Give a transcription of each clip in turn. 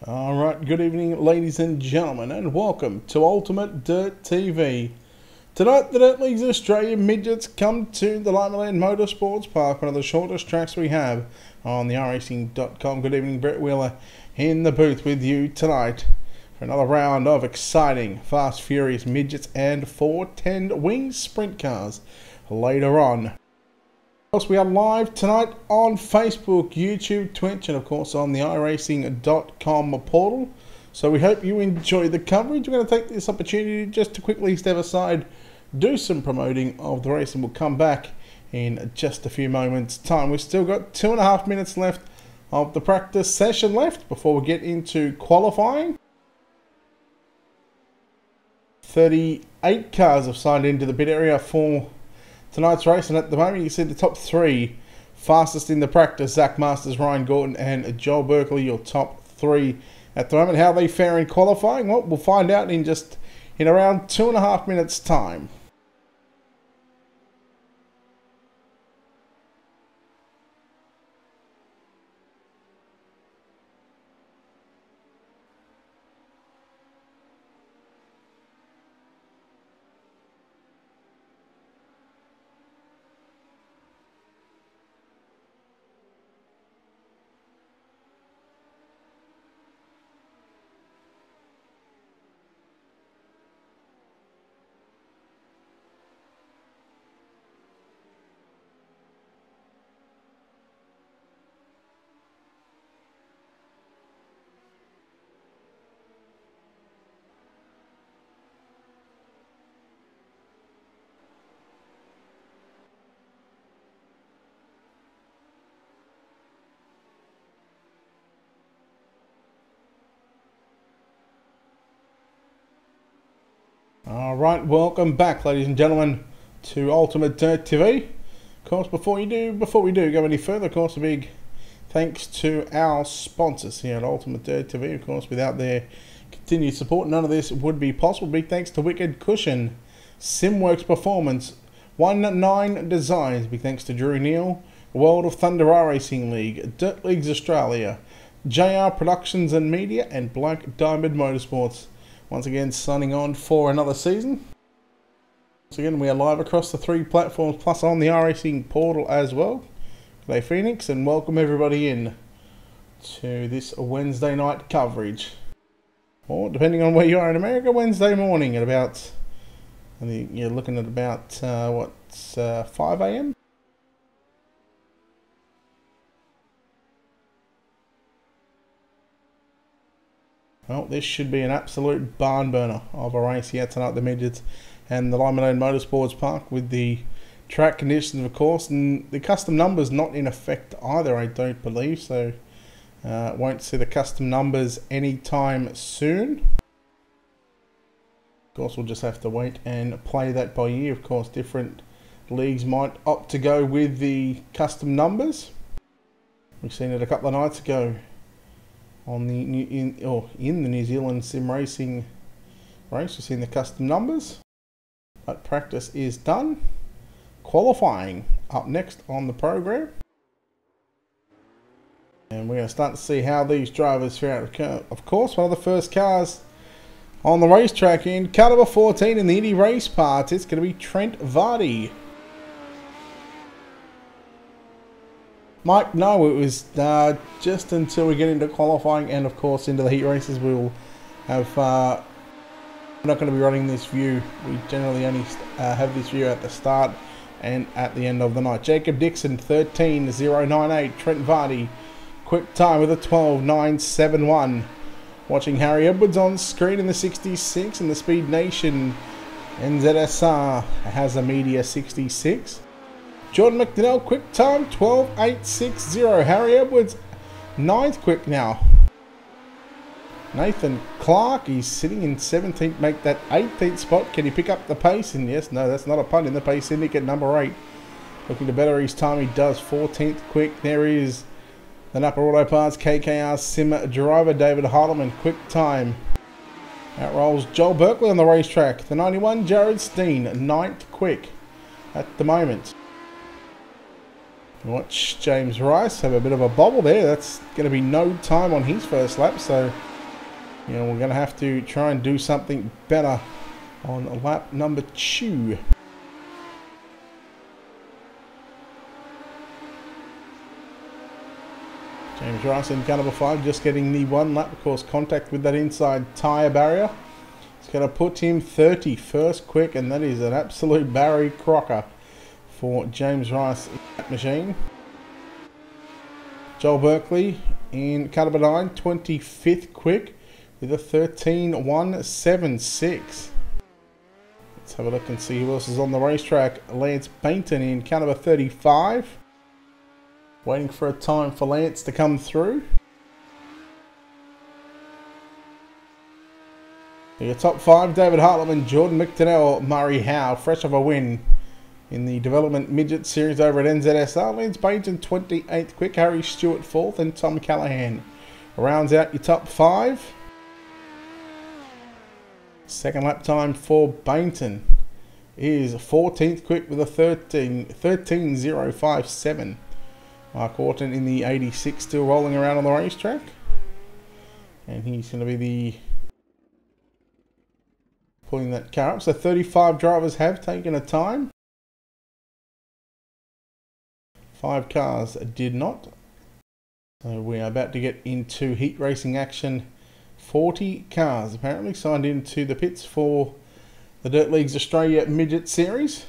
Alright, good evening ladies and gentlemen, and welcome to Ultimate Dirt TV. Tonight the Dirt League's Australian Midgets come to the Limaland Motorsports Park, one of the shortest tracks we have on the iRacing.com. Good evening, Brett Wheeler in the booth with you tonight for another round of exciting, fast, furious Midgets and 410 wing sprint cars later on. Of course, we are live tonight on Facebook, YouTube, Twitch, and of course on the iRacing.com portal. So we hope you enjoy the coverage. We're going to take this opportunity just to quickly step aside, do some promoting of the race, and we'll come back in just a few moments' time. We've still got 2.5 minutes left of the practice session left before we get into qualifying. 38 cars have signed into the pit area for tonight's race, and at the moment you see the top three fastest in the practice: Zach Masters, Ryan Gordon and Joel Berkeley, your top three at the moment. How they fare in qualifying, well, we'll find out in around 2.5 minutes time. Alright, welcome back ladies and gentlemen to Ultimate Dirt TV. Of course, before we do go any further, of course, a big thanks to our sponsors here at Ultimate Dirt TV. Of course, without their continued support, none of this would be possible. Big thanks to Wicked Cushion, Simworks Performance, 19 Designs. Big thanks to Drew Neal, World of Thunder iRacing League, Dirt Leagues Australia, JR Productions and Media, and Black Diamond Motorsports. Once again, signing on for another season. Once again, we are live across the 3 platforms, plus on the iRacing portal as well. G'day Phoenix, and welcome everybody in to this Wednesday night coverage. Or, depending on where you are in America, Wednesday morning at about, I think you're looking at about, 5 AM? Well, this should be an absolute barn burner of a race here tonight, the Midgets and the Limaland Motorsports Park, with the track conditions, of course, and the custom numbers not in effect either, I don't believe, so won't see the custom numbers anytime soon. Of course, we'll just have to wait and play that by ear. Of course, different leagues might opt to go with the custom numbers. We've seen it a couple of nights ago on the in the New Zealand sim racing race. We've seen the custom numbers, but practice is done. Qualifying up next on the program, and we're going to start to see how these drivers fare out. Of course, one of the first cars on the racetrack in car number 14 in the Indy race parts, it's going to be Trent Vardy. Mike, no, it was just until we get into qualifying and, of course, into the heat races. We will have. We're not going to be running this view. We generally only have this view at the start and at the end of the night. Jacob Dixon, 13.098. Trent Vardy, quick time with a 12.971. Watching Harry Edwards on screen in the 66, and the Speed Nation NZSR has a media 66. Jordan McDonnell, quick time, 12.860. Harry Edwards, 9th quick now. Nathan Clark, he's sitting in 17th, make that 18th spot. Can he pick up the pace? And yes, no, that's not a pun, in the pace syndicate, number 8. Looking to better his time, he does, 14th quick. There is the Napa Auto Parts KKR sim driver, David Heidelman, quick time. Out rolls Joel Berkeley on the racetrack. The 91, Jared Steen, 9th quick at the moment. Watch James Rice have a bit of a bobble there. That's going to be no time on his first lap, so You know, we're going to have to try and do something better on lap number 2. James Rice in car number 5, just getting the 1 lap, of course, contact with that inside tyre barrier. It's going to put him 31st quick, and that is an absolute Barry Crocker for James Rice in that machine. Joel Berkeley in car number 9, 25th quick with a 13.176. Let's have a look and see who else is on the racetrack. Lance Bainton in car number 35. Waiting for a time for Lance to come through. Your top 5, David Hartleman, Jordan McDonnell, Murray Howe, fresh of a win in the Development Midget Series over at NZSR. Lance Bainton 28th quick, Harry Stewart 4th, and Tom Callahan rounds out your top 5. Second lap time for Bainton is 14th quick with a 13.057. Mark Orton in the 86 still rolling around on the racetrack. And he's going to be the pulling that car up. So 35 drivers have taken a time. 5 cars did not. So we are about to get into heat racing action. 40 cars apparently signed into the pits for the Dirt Leagues Australia Midget Series.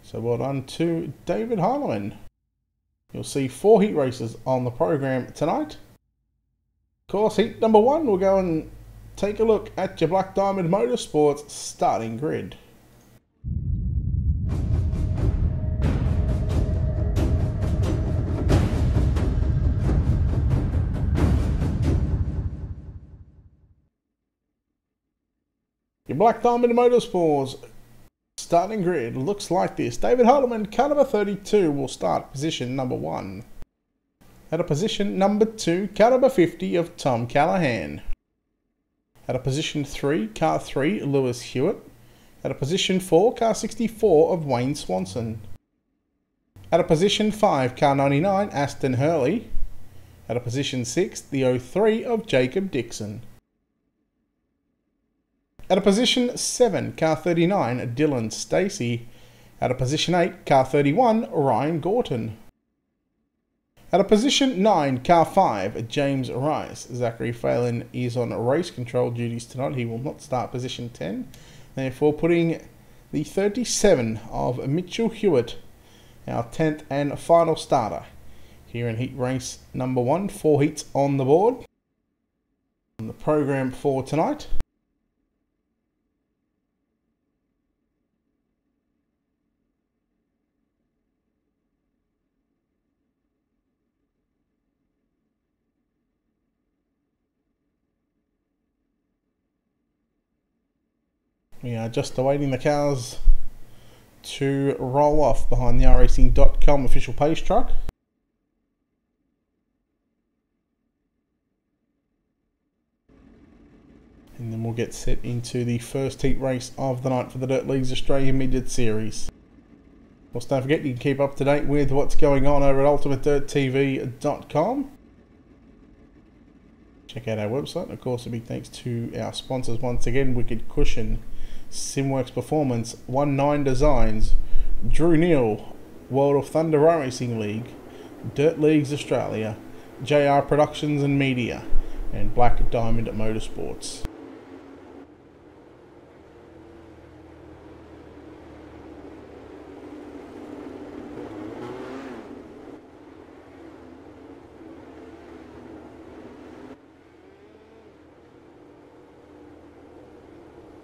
So well done to David Harleman. You'll see 4 heat races on the program tonight. Of course, heat number 1, we'll go and take a look at your Black Diamond Motorsports starting grid. Your Black Diamond Motorsports starting grid looks like this. David Harleman, car number 32, will start position number 1. At a position number 2, car number 50 of Tom Callahan. At a position 3, car 3, Lewis Hewitt. At a position 4, car 64 of Wayne Swanson. At a position 5, car 99, Aston Hurley. At a position 6, the 03 of Jacob Dixon. At a position 7, car 39, Dylan Stacey. At a position 8, car 31, Ryan Gorton. At a position 9, car 5, James Rice. Zachary Phelan is on race control duties tonight. He will not start position 10. Therefore putting the 37 of Mitchell Hewitt, our 10th and final starter here in heat race number 1. 4 heats on the board on the program for tonight. We are just awaiting the cars to roll off behind the iRacing.com official pace truck. And then we'll get set into the first heat race of the night for the Dirt Leagues Australia Midget Series. Also, don't forget you can keep up to date with what's going on over at ultimatedirttv.com. Check out our website. Of course, a big thanks to our sponsors once again, Wicked Cushion, Simworks Performance, 19 Designs, Drew Neal, World of Thunder Racing League, Dirt Leagues Australia, JR Productions and Media, and Black Diamond Motorsports.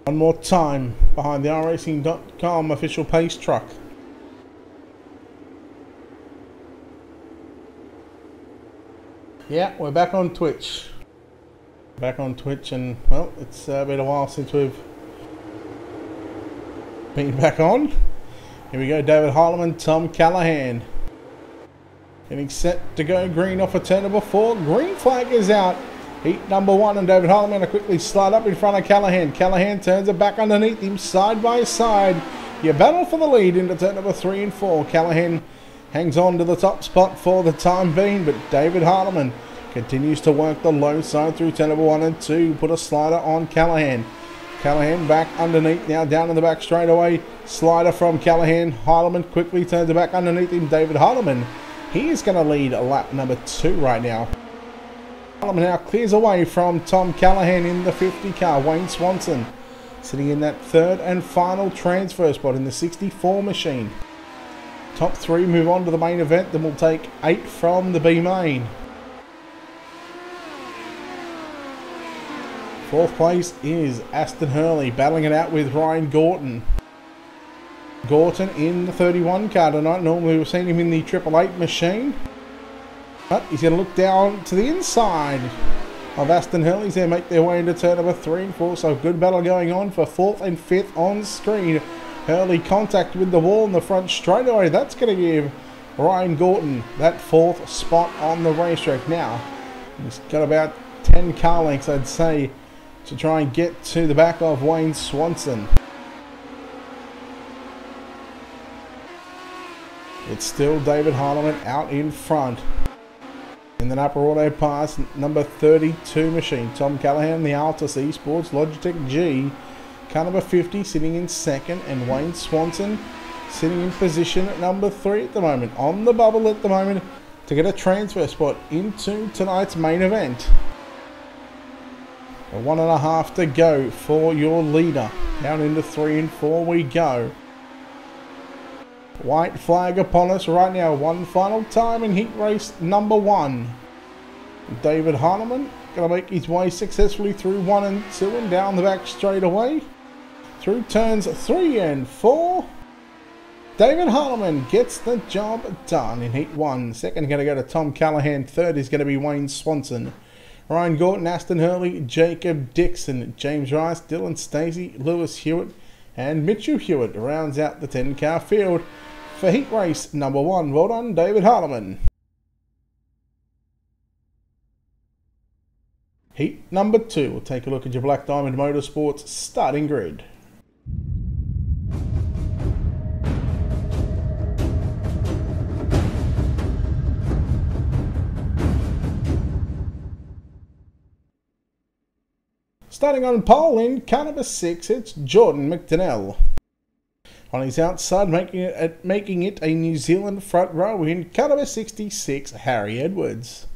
One more time behind the iRacing.com official pace truck. Yeah, we're back on Twitch. Back on Twitch, and well, it's been a while since we've been back on. Here we go, David Harleman, Tom Callahan. Getting set to go green off a turn number 4. Green flag is out. Heat number 1, and David Harleman going to quickly slide up in front of Callahan. Callahan turns it back underneath him, side by side. You battle for the lead into turn number 3 and 4. Callahan hangs on to the top spot for the time being, but David Harleman Continues to work the low side through turn number 1 and 2. Put a slider on Callahan. Callahan back underneath, now down in the back straight away. Slider from Callahan. Heilemann quickly turns it back underneath him. David Heilemann. He is going to lead lap number 2 right now. Heilemann now clears away from Tom Callahan in the 50 car. Wayne Swanson sitting in that third and final transfer spot in the 64 machine. Top 3 move on to the main event. Then we'll take 8 from the B main. 4th place is Aston Hurley, battling it out with Ryan Gorton. Gorton in the 31 car tonight. Normally we've seen him in the 888 machine. But he's going to look down to the inside of Aston Hurley. He's going to make their way into turn number 3 and 4. So good battle going on for 4th and 5th on screen. Hurley contact with the wall in the front straight away. That's going to give Ryan Gorton that 4th spot on the racetrack. Now, he's got about 10 car lengths, I'd say, to try and get to the back of Wayne Swanson. It's still David Heilemann out in front. In the upper auto pass, number 32 machine. Tom Callahan, the Altus Esports Logitech G. Car number 50 sitting in 2nd. And Wayne Swanson sitting in position at number 3 at the moment. On the bubble at the moment to get a transfer spot into tonight's main event. 1.5 to go for your leader. Down into 3 and 4 we go. White flag upon us right now. One final time in heat race number 1. David Heilemann going to make his way successfully through 1 and 2 and down the back straight away. Through turns 3 and 4. David Heilemann gets the job done in heat 1. Second going to go to Tom Callahan. Third is going to be Wayne Swanson. Ryan Gorton, Aston Hurley, Jacob Dixon, James Rice, Dylan Stacey, Lewis Hewitt, and Mitchell Hewitt rounds out the 10-car field for heat race number 1. Well done, David Heilemann. Heat number 2. We'll take a look at your Black Diamond Motorsports starting grid. Starting on pole in car number 6, it's Jordan McDonnell. On his outside, making it a New Zealand front row in car number 66, Harry Edwards.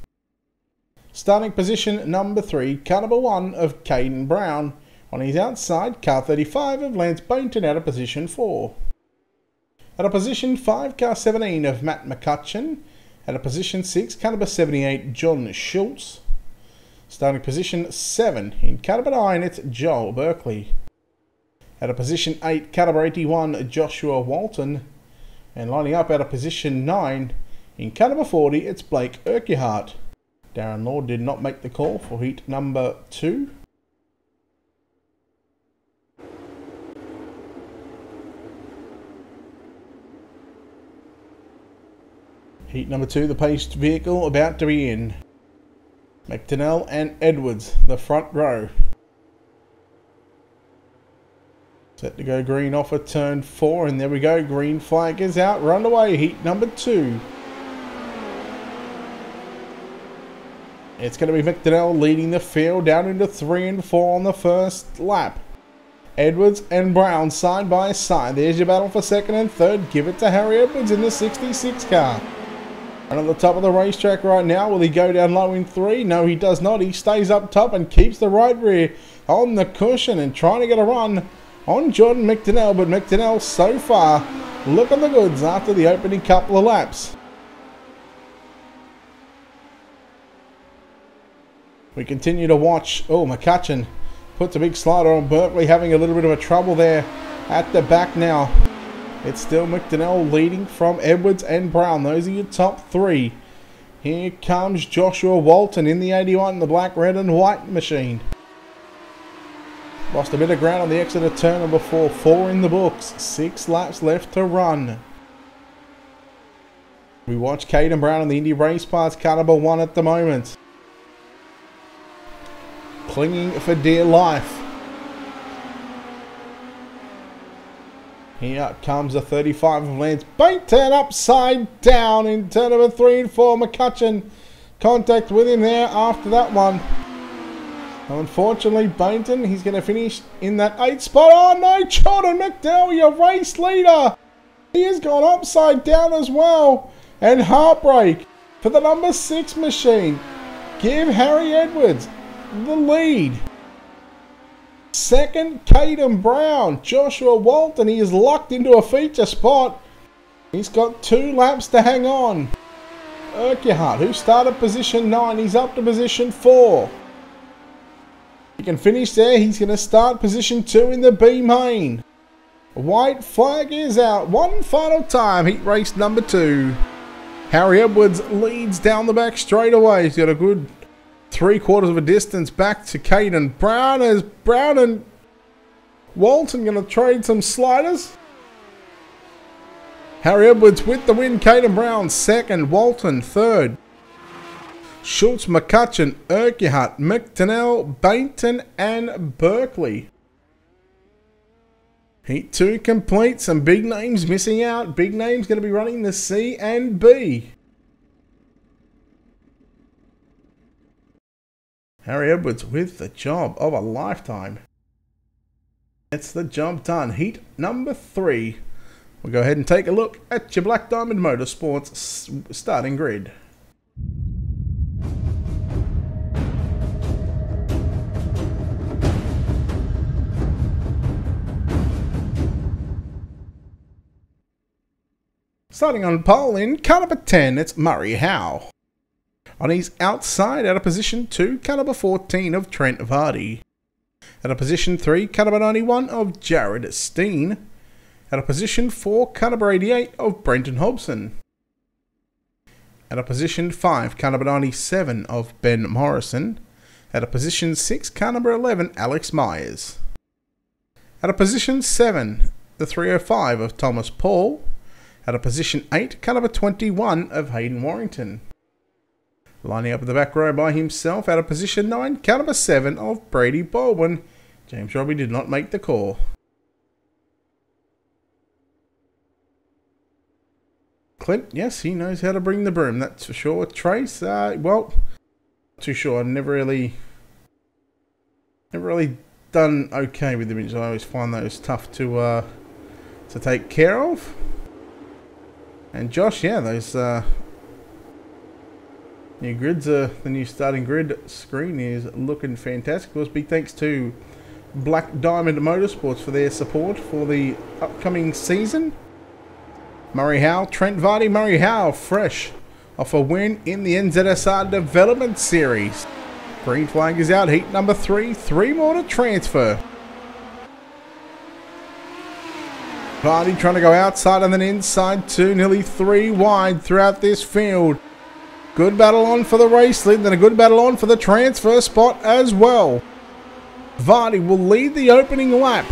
Starting position number 3, car number 1 of Caden Brown. On his outside, car 35 of Lance Bainton out of position 4. At a position 5, car 17 of Matt McCutcheon. At a position 6, car number 78, John Schultz. Starting position 7 in car number 9, it's Joel Berkeley. At a position 8, car number 81, Joshua Walton. And lining up at a position 9 in car number 40, it's Blake Urquhart. Darren Lord did not make the call for heat number 2. Heat number 2, the paced vehicle about to be in. McDonnell and Edwards, the front row. Set to go green off at turn 4, and there we go. Green flag is out. Run away. Heat number 2. It's going to be McDonnell leading the field down into 3 and 4 on the first lap. Edwards and Brown side by side. There's your battle for 2nd and 3rd. Give it to Harry Edwards in the 66 car. And at the top of the racetrack right now, will he go down low in 3? No, he does not. He stays up top and keeps the right rear on the cushion and trying to get a run on Jordan McDonnell. But McDonnell so far looking the goods after the opening couple of laps. We continue to watch. Oh, McCutcheon puts a big slider on Berkeley, having a little bit of a trouble there at the back now. It's still McDonnell leading from Edwards and Brown. Those are your top 3. Here comes Joshua Walton in the 81, the black, red and white machine. Lost a bit of ground on the exit of turn number 4. 4 in the books. 6 laps left to run. We watch Caden Brown in the Indy Race Parts car number 1 at the moment. Clinging for dear life. Here comes a 35 of Lance Bainton upside down in turn number 3 and 4. McCutcheon contact with him there after that one. Now, unfortunately, Bainton, he's going to finish in that 8th spot. Oh no, Jordan McDowell, your race leader. He has gone upside down as well. And heartbreak for the number 6 machine. Give Harry Edwards the lead. Second, Caden Brown. Joshua Walton, he is locked into a feature spot. He's got 2 laps to hang on. Urquhart, who started position 9, he's up to position 4. He can finish there. He's going to start position 2 in the B main. White flag is out. One final time. Heat race number 2. Harry Edwards leads down the back straight away. He's got a good 3/4 of a distance back to Caden Brown. As Brown and Walton going to trade some sliders. Harry Edwards with the win. Caden Brown second. Walton third. Schultz, McCutcheon, Urquhart, McDonnell, Bainton and Berkeley. Heat 2 complete. Some big names missing out. Big names going to be running the C and B. Harry Edwards with the job of a lifetime. It's the job done. Heat number 3. We'll go ahead and take a look at your Black Diamond Motorsports starting grid. Starting on pole in car number 10, it's Murray Howe. On his outside, out of position 2, car number 14 of Trent Vardy. Out of position 3, car number 91 of Jared Steen. Out of position 4, car number 88 of Brenton Hobson. Out of position 5, car number 97 of Ben Morrison. Out of position 6, car number 11, Alex Myers. Out of position 7, the 305 of Thomas Paul. Out of position 8, car number 21 of Hayden Warrington. Lining up in the back row by himself, out of position 9, car number 7 of Brady Baldwin. James Robbie did not make the call. Clint, yes, he knows how to bring the broom, that's for sure. Trace, well, not too sure. I've never really done okay with the Midget. I always find those tough to take care of. And Josh, yeah, those new grids, the new starting grid screen is looking fantastic. Of course, big thanks to Black Diamond Motorsports for their support for the upcoming season. Murray Howe, Trent Vardy, Murray Howe, fresh off a win in the NZSR Development Series. Green flag is out, heat number 3, 3 more to transfer. Vardy trying to go outside and then inside 2, nearly 3 wide throughout this field. Good battle on for the race lead, then a good battle on for the transfer spot as well. Vardy will lead the opening lap.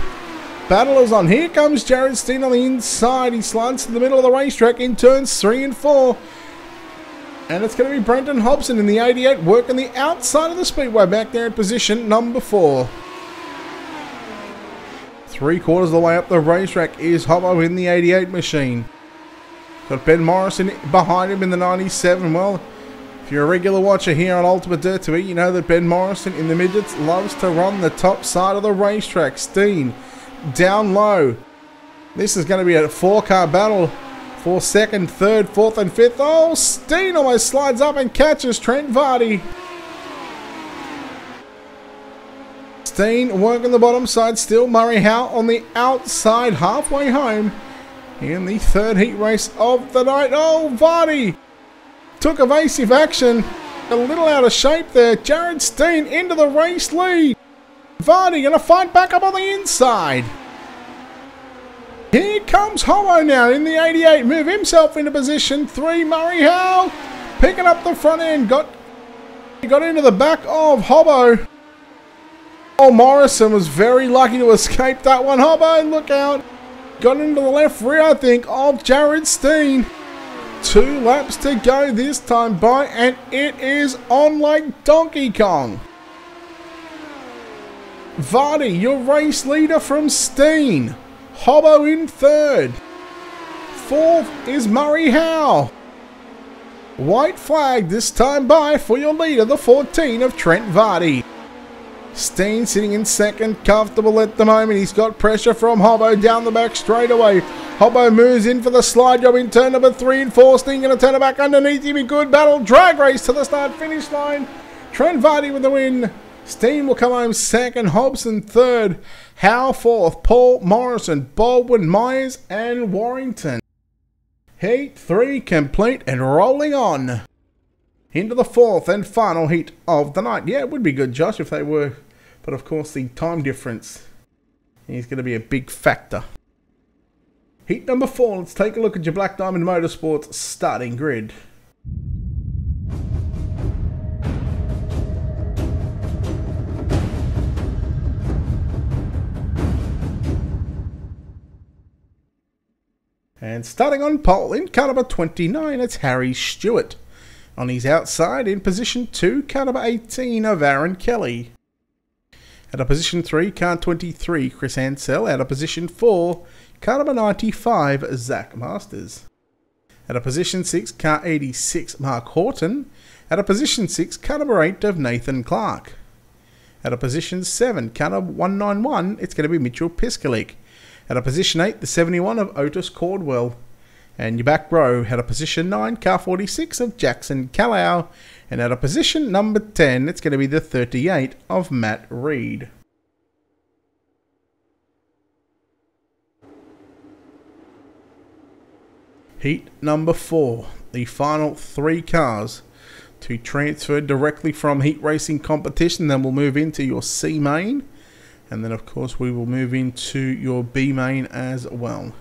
Battle is on. Here comes Jared Steen on the inside. He slides to the middle of the racetrack in turns 3 and 4. And it's going to be Brenton Hobson in the 88 working the outside of the speedway back there in position number 4. 3/4 of the way up the racetrack is Hobbo in the 88 machine. Got Ben Morrison behind him in the 97. Well, if you're a regular watcher here on Ultimate Dirt TV, you know that Ben Morrison in the midgets loves to run the top side of the racetrack. Steen down low. This is going to be a 4-car battle for 2nd, 3rd, 4th and 5th. Oh, Steen almost slides up and catches Trent Vardy. Steen working the bottom side still. Murray Howe on the outside halfway home in the 3rd heat race of the night. Oh, Vardy took evasive action. A little out of shape there. Jared Steen into the race lead. Vardy going to fight back up on the inside. Here comes Hobbo now in the 88. Move himself into position 3. Murray Howe picking up the front end. Got into the back of Hobbo. Oh, Morrison was very lucky to escape that one. Hobbo, look out. Got into the left rear, I think, of Jared Steen. 2 laps to go this time by, and it is on like Donkey Kong. Vardy, your race leader from Steen. Hobbo in 3rd. 4th is Murray Howe. White flag this time by for your leader, the 14 of Trent Vardy. Steen sitting in second, comfortable at the moment. He's got pressure from Hobbo down the back straight away. Hobbo moves in for the slide job in turn number 3 and 4. Steen going to turn it back underneath him. A good battle. Drag race to the start-finish line. Trent Vardy with the win. Steen will come home second. Hobson third. Howe fourth. Paul Morrison, Baldwin, Myers and Warrington. Heat 3 complete and rolling on into the fourth and final heat of the night. Yeah, it would be good, Josh, if they were. But of course, the time difference is going to be a big factor. Heat number 4. Let's take a look at your Black Diamond Motorsports starting grid. And starting on pole in car number 29, it's Harry Stewart. On his outside, in position 2, car number 18 of Aaron Kelly. Out of position 3, car 23, Chris Ansell. Out of position 4, car number 95, Zach Masters. Out of position 6, car 86, Mark Horton. Out of position 6, car number 8 of Nathan Clark. Out of position 7, car number 191, it's going to be Mitchell Piskalik. Out of position 8, the 71 of Otis Caldwell. And your back row, out of position 9, car 46 of Jackson Callow. And out of position number 10, it's going to be the 38 of Matt Reed. Heat number 4, the final 3 cars to transfer directly from heat racing competition. Then we'll move into your C main. And then of course we will move into your B main as well.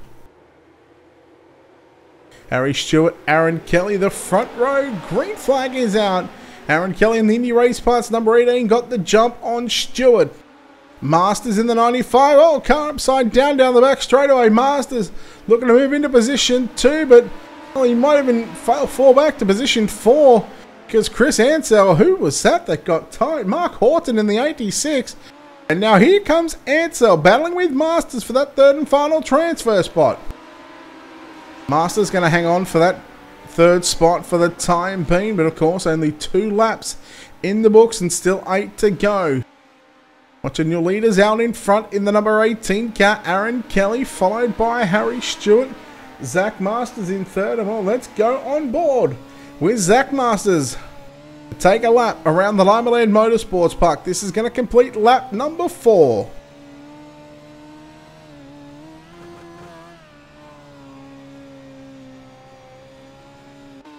Harry Stewart, Aaron Kelly, the front row. Green flag is out. Aaron Kelly in the Indy Race Parts number 18 got the jump on Stewart. Masters in the 95. Oh, car upside down the back straight away. Masters looking to move into position 2, but well, he might even fall back to position 4 because Chris Ansell, who was that got tied? Mark Horton in the 86. And now here comes Ansell battling with Masters for that third and final transfer spot. Masters going to hang on for that third spot for the time being, but of course only 2 laps in the books and still 8 to go. Watching your leaders out in front in the number 18 car, Aaron Kelly, followed by Harry Stewart. Zach Masters in third. And well, let's go on board with Zach Masters. Take a lap around the Limaland Motorsports Park. This is going to complete lap number 4.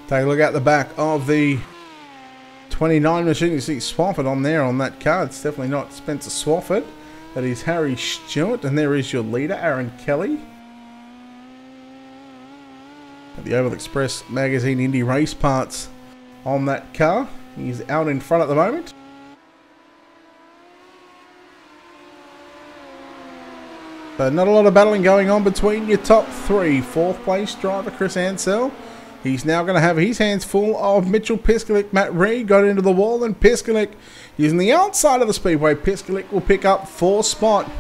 Take a look at the back of the 29 machine. You see Swafford on there on that car. It's definitely not Spencer Swafford. That is Harry Stewart. And there is your leader, Aaron Kelly. At the Oval Express Magazine Indy Race Parts on that car. He's out in front at the moment. But not a lot of battling going on between your top 3. 4th place driver Chris Ansell. He's now going to have his hands full of Mitchell Piskalik. Matt Reed got into the wall and Piskalik using the outside of the speedway. Piskalik will pick up 4th spot.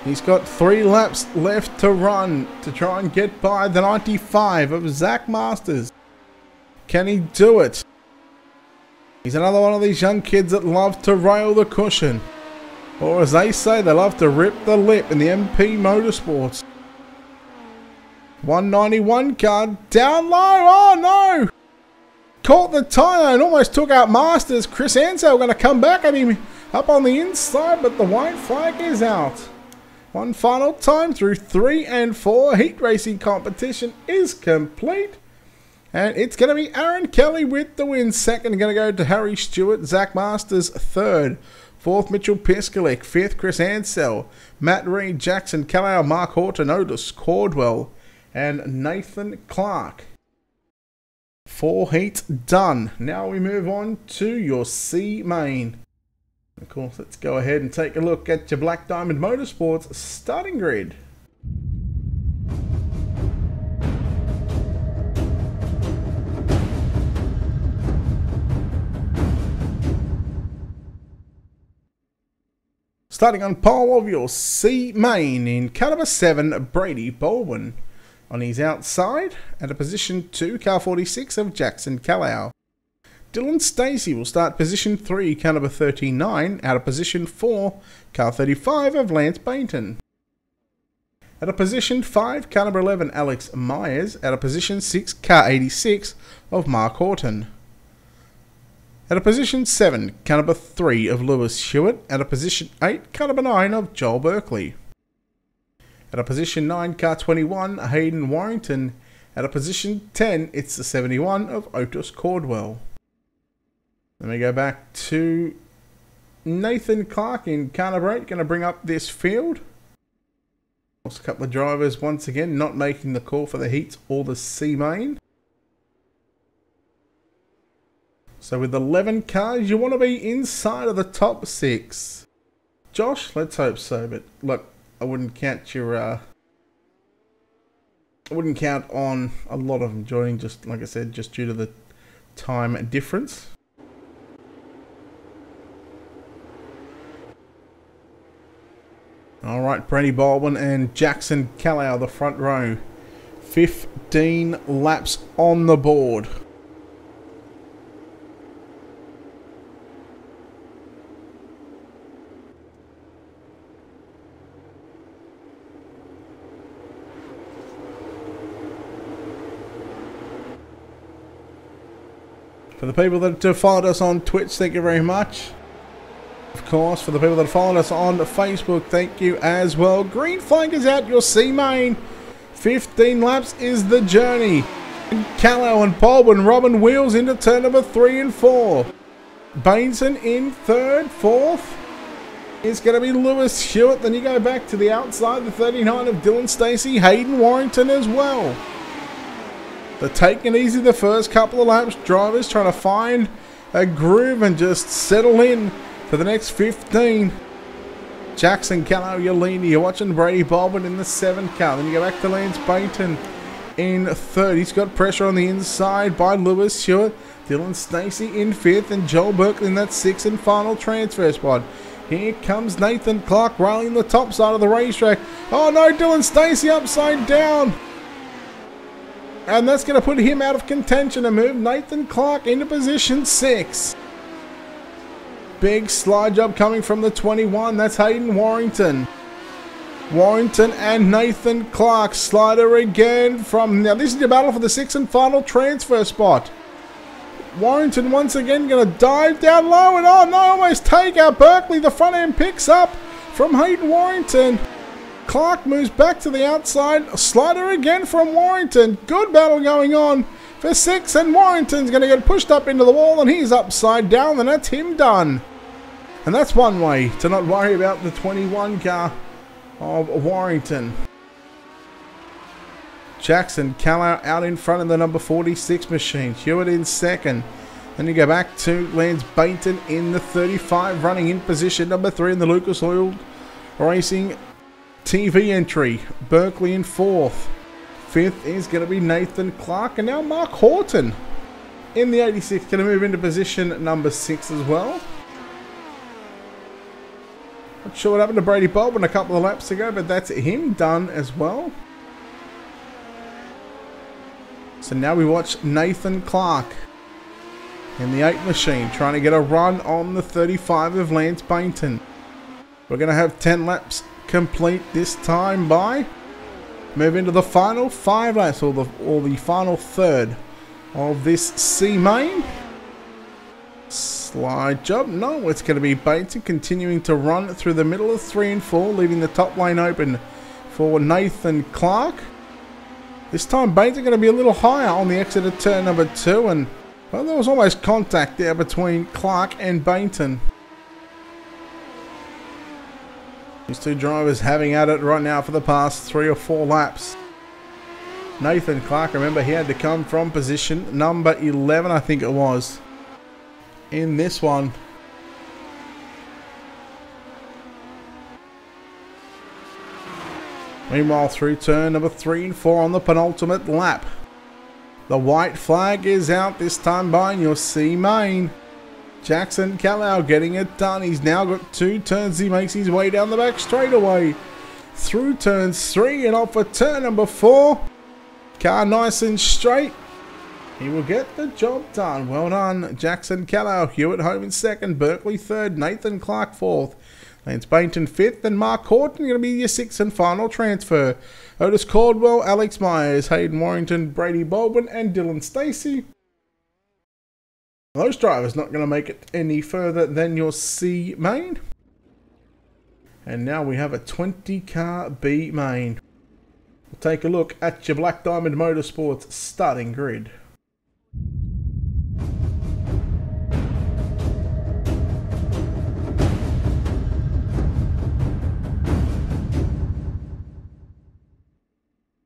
He's got 3 laps left to run to try and get by the 95 of Zach Masters. Can he do it? He's another one of these young kids that love to rail the cushion. Or as they say, they love to rip the lip in the MP Motorsports. 191 car down low. Oh no! Caught the tyre and almost took out Masters. Chris Ansell going to come back at him up on the inside, but the white flag is out. One final time through 3 and 4. Heat racing competition is complete. And it's going to be Aaron Kelly with the win. Second going to go to Harry Stewart. Zach Masters third. 4th Mitchell Piskalik. 5th Chris Ansell. Matt Reed, Jackson Callow, Mark Horton, Otis Caldwell and Nathan Clark. 4 heats done. Now we move on to your C main. Of course, let's go ahead and take a look at your Black Diamond Motorsports starting grid. Starting on pole of your C main in car number 7, Brady Baldwin. On his outside, at a position 2, car 46 of Jackson Callow. Dylan Stacey will start position 3, car number 39, out of position 4, car 35 of Lance Bainton. At a position 5, car number 11, Alex Myers, out of position 6, car 86 of Mark Horton. At a position 7, car number 3 of Lewis Hewitt, at a position 8, car number 9 of Joel Berkeley. At a position 9, car 21, Hayden Warrington. At a position 10, it's the 71 of Otis Cordwell. Then we go back to Nathan Clark in car number 8, going to bring up this field. A couple of drivers once again not making the call for the heats or the C main. So with 11 cars, you want to be inside of the top 6. Josh, let's hope so. But look, I wouldn't count your. I wouldn't count on a lot of them joining. Just like I said, just due to the time difference. All right, Brady Baldwin and Jackson Callow, the front row. 15 laps on the board. For the people that have followed us on Twitch, thank you very much. Of course, for the people that followed us on Facebook, thank you as well. Green flag is out, your C main. 15 laps is the journey. Callow and Baldwin robbing wheels into turn number 3 and 4. Bainton in 3rd, 4th. It's going to be Lewis Hewitt. Then you go back to the outside, the 39 of Dylan Stacey, Hayden Warrington as well. They're taking it easy the first couple of laps. Drivers trying to find a groove and just settle in for the next 15. Jackson Callow, you're leading. You're watching Brady Baldwin in the 7th car. Then you go back to Lance Bainton in 3rd. He's got pressure on the inside by Lewis Hewitt. Dylan Stacey in 5th and Joel Berkeley in that 6th and final transfer spot. Here comes Nathan Clark railing the top side of the racetrack. Oh no, Dylan Stacey upside down. And that's going to put him out of contention and move Nathan Clark into position 6. Big slide job coming from the 21. That's Hayden Warrington. Warrington and Nathan Clark. Slider again from... Now this is your battle for the 6th and final transfer spot. Warrington once again going to dive down low and oh no, almost take out Berkeley. The front end picks up from Hayden Warrington. Clark moves back to the outside. A slider again from Warrington. Good battle going on for 6 and Warrington's going to get pushed up into the wall and he's upside down and that's him done. And that's one way to not worry about the 21 car of Warrington. Jackson Callow out in front of the number 46 machine. Hewitt in 2nd. Then you go back to Lance Bainton in the 35, running in position number 3 in the Lucas Oil Racing TV entry. Berkeley in 4th. 5th is going to be Nathan Clark. And now Mark Horton in the 86. Going to move into position number 6 as well. Not sure what happened to Brady Baldwin a couple of laps ago, but that's him done as well. So now we watch Nathan Clark in the 8 machine trying to get a run on the 35 of Lance Bainton. We're going to have 10 laps complete this time by move into the final 5 laps or the final third of this C main. Slide job. No, it's going to be Bainton continuing to run through the middle of 3 and 4, leaving the top lane open for Nathan Clark. This time Bainton going to be a little higher on the exit of turn number 2 and well, there was almost contact there between Clark and Bainton. These two drivers having at it right now for the past 3 or 4 laps. Nathan Clark, remember he had to come from position number 11 I think it was in this one. Meanwhile through turn number 3 and 4 on the penultimate lap. The white flag is out this time by your C main. Jackson Callow getting it done. He's now got 2 turns. He makes his way down the back straightaway. Through turns 3 and off for turn number 4. car nice and straight. He will get the job done. Well done, Jackson Callow. Hewitt home in second. Berkeley third. Nathan Clark fourth. Lance Bainton fifth. And Mark Horton going to be your sixth and final transfer. Otis Caldwell, Alex Myers, Hayden Warrington, Brady Baldwin, and Dylan Stacey. Those drivers not going to make it any further than your C main. And now we have a 20 car B main. We'll take a look at your Black Diamond Motorsports starting grid.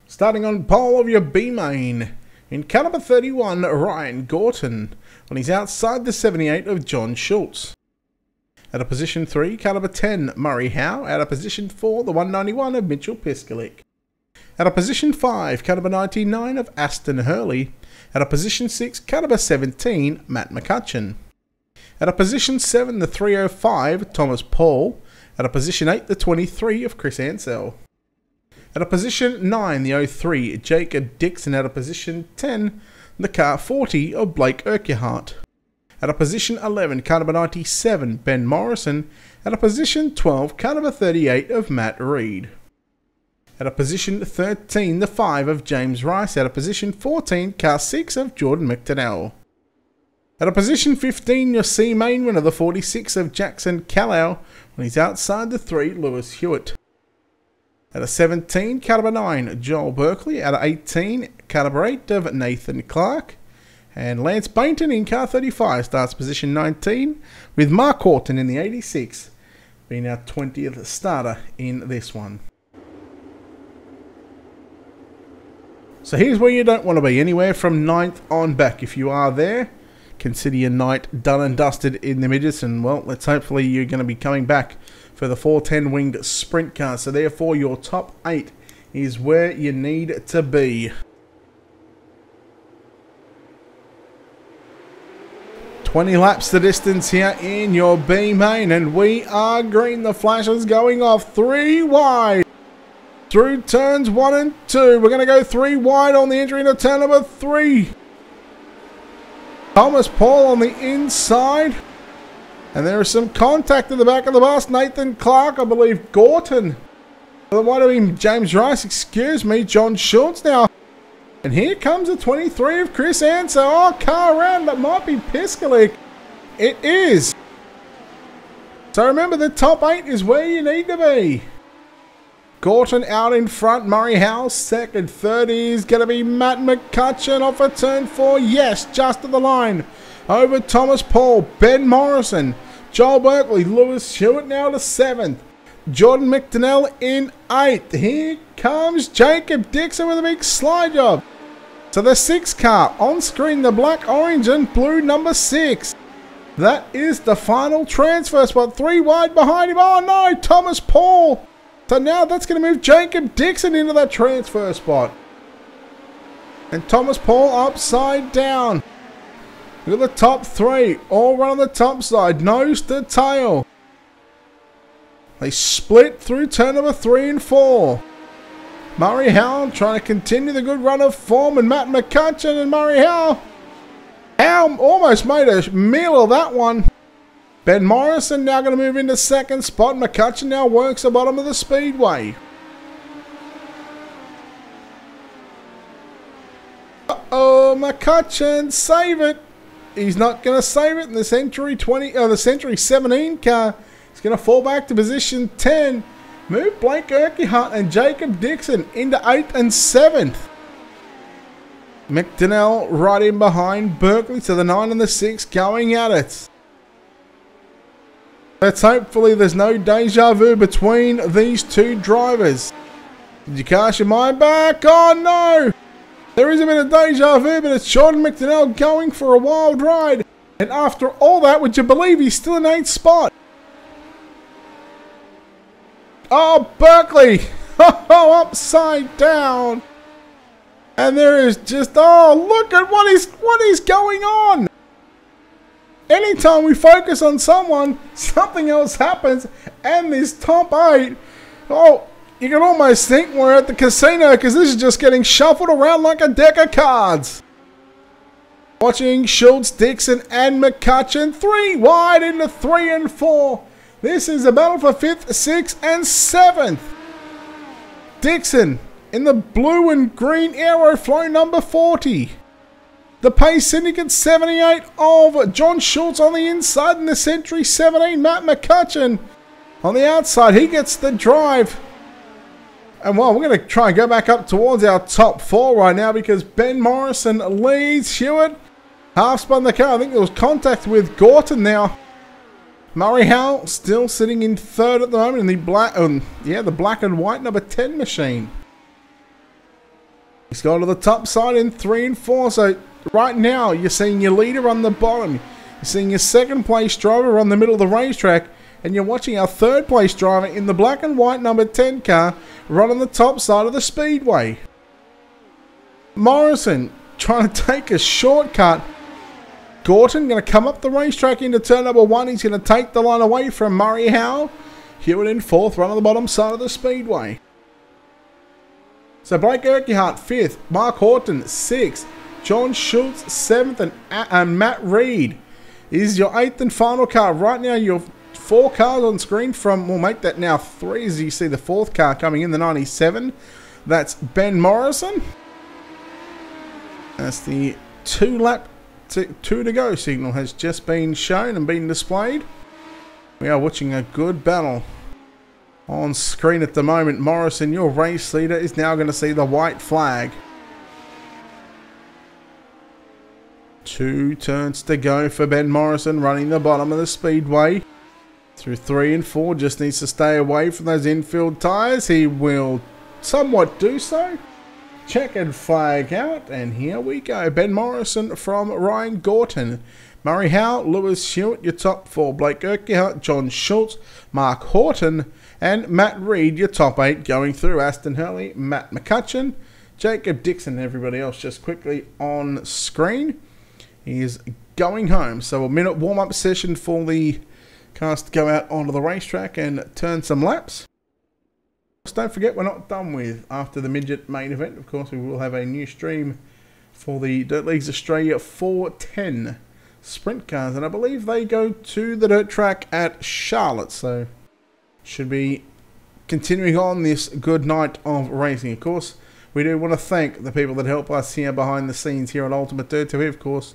Starting on pole of your B main, in caliber 31, Ryan Gorton, when he's outside the 78 of John Schultz. At a position 3, caliber 10, Murray Howe. At a position 4, the 191 of Mitchell Piskalik. At a position 5, caliber 99 of Aston Hurley. At a position 6, caliber 17, Matt McCutcheon. At a position 7, the 305, Thomas Paul. At a position 8, the 23 of Chris Ansell. At a position 9, the 03, Jacob Dixon. At a position 10, the car 40 of Blake Urquhart. At a position 11, caliber 97, Ben Morrison. At a position 12, caliber 38 of Matt Reed. At a position 13, the 5 of James Rice. At a position 14, car 6 of Jordan McDonnell. At a position 15, your C main winner, the 46 of Jackson Callow, when he's outside the 3, Lewis Hewitt. At a 17, caliber 9, Joel Berkeley. At a 18, caliber 8 of Nathan Clark. And Lance Bainton in car 35 starts position 19, with Mark Horton in the 86 being our 20th starter in this one. So here's where you don't want to be, anywhere from 9th on back. If you are there, consider your night done and dusted in the midgets, and well, let's hopefully you're going to be coming back for the 410 winged sprint car. So therefore your top 8 is where you need to be. 20 laps the distance here in your B main, and we are green. The flashes going off 3 wide through turns 1 and 2. We're going to go 3 wide on the entry into turn number 3. Thomas Paul on the inside. And there is some contact at the back of the bus. Nathan Clark, I believe, Gorton. Well, it might have been James Rice, excuse me. John Schultz now. And here comes the 23 of Chris Ansell. Oh, car around. That might be Piskalik. It is. So remember, the top 8 is where you need to be. Gorton out in front. Murray Howe second. Third is going to be Matt McCutcheon off of turn 4. Yes, just at the line. Over Thomas Paul, Ben Morrison, Joel Berkeley, Lewis Hewitt now to 7th. Jordan McDonnell in 8th. Here comes Jacob Dixon with a big slide job. So the 6 car on screen, the black, orange and blue number 6. That is the final transfer spot. 3 wide behind him. Oh no, Thomas Paul. So now that's going to move Jacob Dixon into that transfer spot. And Thomas Paul upside down. Look at the top 3, all run on the top side, nose to tail. They split through turn number 3 and 4. Murray Howe trying to continue the good run of form, and Matt McCutcheon and Murray Howe. Howe almost made a meal of that one. Ben Morrison now going to move into second spot. McCutcheon now works the bottom of the speedway. Uh-oh, McCutcheon, save it. He's not going to save it in the Century 17 car. He's going to fall back to position 10. Move Blake Urquhart and Jacob Dixon into 8th and 7th. McDonnell right in behind Berkeley to the 9 and the 6 going at it. Let's hopefully there's no deja vu between these 2 drivers. Did you cast your mind back? Oh no! There is a bit of deja vu, but it's Jordan McDonnell going for a wild ride. And after all that, would you believe he's still in 8th spot? Oh, Berkeley! Oh, upside down! And there is just, oh, look at what is going on! Anytime we focus on someone, something else happens, and this top 8, oh, You can almost think we're at the casino because this is just getting shuffled around like a deck of cards. Watching Schultz, Dixon and McCutcheon. 3 wide into 3 and 4. This is a battle for 5th, 6th and 7th. Dixon in the blue and green Aeroflow number 40. The Pace Syndicate 78 of John Schultz on the inside, and the Century 17 Matt McCutcheon on the outside. He gets the drive. And well, we're going to try and go back up towards our top 4 right now because Ben Morrison leads. Hewitt half spun the car. I think there was contact with Gorton now. Murray Howell still sitting in 3rd at the moment in the black, the black and white number 10 machine. He's gone to the top side in 3 and 4. So right now you're seeing your leader on the bottom. You're seeing your 2nd place driver on the middle of the racetrack. And you're watching our 3rd place driver in the black and white number 10 car run on the top side of the speedway. Morrison trying to take a shortcut. Gorton going to come up the racetrack into turn number 1. He's going to take the line away from Murray Howell. Hewitt in 4th, run on the bottom side of the speedway. So Blake Urquhart 5th, Mark Horton 6th, John Schultz 7th, and Matt Reed is your 8th and final car. Right now you're 4 cars on screen from, we'll make that now 3 as you see the 4th car coming in, the 97. That's Ben Morrison. That's the 2 to go signal has just been shown and been displayed. We are watching a good battle on screen at the moment. Morrison, your race leader, is now going to see the white flag. 2 turns to go for Ben Morrison, running the bottom of the speedway. Through 3 and 4, just needs to stay away from those infield tyres. He will somewhat do so. Checkered flag out, and here we go. Ben Morrison from Ryan Gorton. Murray Howell, Lewis Hewitt, your top 4. Blake Urquhart, John Schultz, Mark Horton, and Matt Reed, your top 8 going through. Aston Hurley, Matt McCutcheon, Jacob Dixon, and everybody else just quickly on screen. He is going home. So a minute warm-up session for the cars to go out onto the racetrack and turn some laps. Don't forget, we're not done with after the Midget main event. Of course, we will have a new stream for the Dirt Leagues Australia 410 sprint cars, and I believe they go to the dirt track at Charlotte, so should be continuing on this good night of racing. Of course, we do want to thank the people that help us here behind the scenes here at Ultimate Dirt TV. Of course,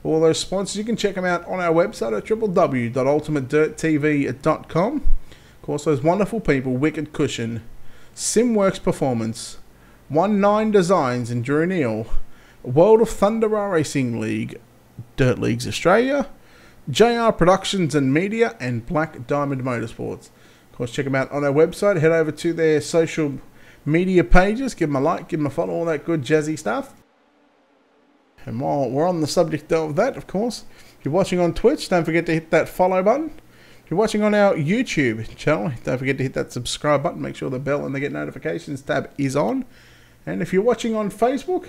all those sponsors, you can check them out on our website at www.ultimatedirttv.com. Of course, those wonderful people, Wicked Cushion, Simworks Performance, 19 Designs and Drew Neal, World of Thunder Racing League, Dirt Leagues Australia, JR Productions and Media, and Black Diamond Motorsports. Of course, check them out on our website. Head over to their social media pages. Give them a like, give them a follow, all that good jazzy stuff. And while we're on the subject of that, of course, if you're watching on Twitch, don't forget to hit that follow button. If you're watching on our YouTube channel, don't forget to hit that subscribe button. Make sure the bell and the get notifications tab is on. And if you're watching on Facebook,